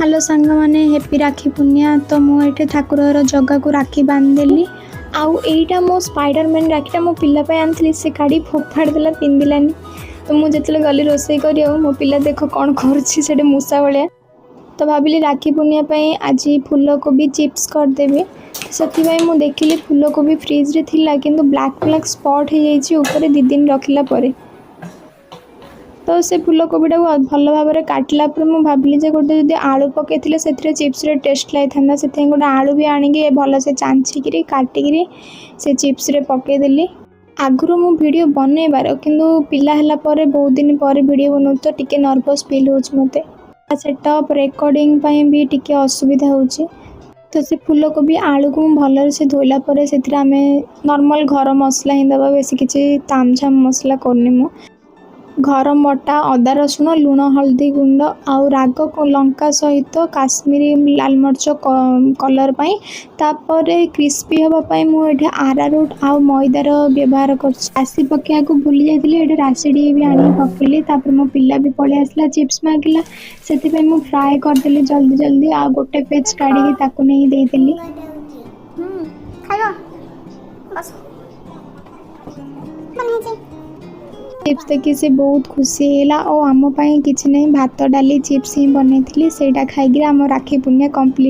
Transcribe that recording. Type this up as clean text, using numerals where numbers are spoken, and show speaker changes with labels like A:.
A: Hello सांग माने happy राखी पुनिया। तो मुझे ठाकुर जगह को राखी बांधदेली। आउ एटा मो स्पाइडरमैन राखीटा मो पिला पे आनी से काढ़ी फोपाड़ देला पिंधिलानी। तो मुझे गली रोसे कर मो पिला देख कौन कर मूसा भाया। तो भाविली राखी पुनिया आज फूल कोबी चिप्स करदेवी। से देखिली फूल कोबी फ्रिज रे थिला किंतु ब्लैक ब्लैक स्पॉट हो जाइए ऊपर 2 दिन रखिला परे। तो से फूल कोबीटा को भल भाव में काटला मुझे भाविली गोटे जब आलू पकई से चिप्स रे टेस्ट लगी से गोटे आलू भी आणिकी भल से चांचिकी काटिकी से चिप्स रे पकईदेली। आगुरी मु वीडियो बनइबार किंतु पिला है बहुत दिन पर वीडियो बनाऊ तो टिके नर्वस फील होची मते। सेटअप रिकॉर्डिंग भी टिके असुविधा होची। तो से फूल कोबी आलू को भल से धोला पर से नॉर्मल घर मसला ही दबा बेसी किसी तामझाम मसला करनी मु घर बटा अदा रसुण लुण हल्दी गुंड आउ राग लंका सहित काश्मीरी लाल मर्च कलर पाई तापर क्रिस्पी होगापाई मुझे आरारूट आउ मैदार व्यवहार करसी पकड़ा को भूली जाइए राशि भी आनी पकेली। मो पिला भी पलि आसला चिप्स मागिला से फ्राए करदेली जल्दी जल्दी आ गोटे पेज काढ़ी ताकू नहीं देदेली। चिप्स देखी से बहुत खुशी है और आम किसी नहीं भात डाली चिप्स ही बनई थी से खाई आम राखी पुनिया कंप्लीट।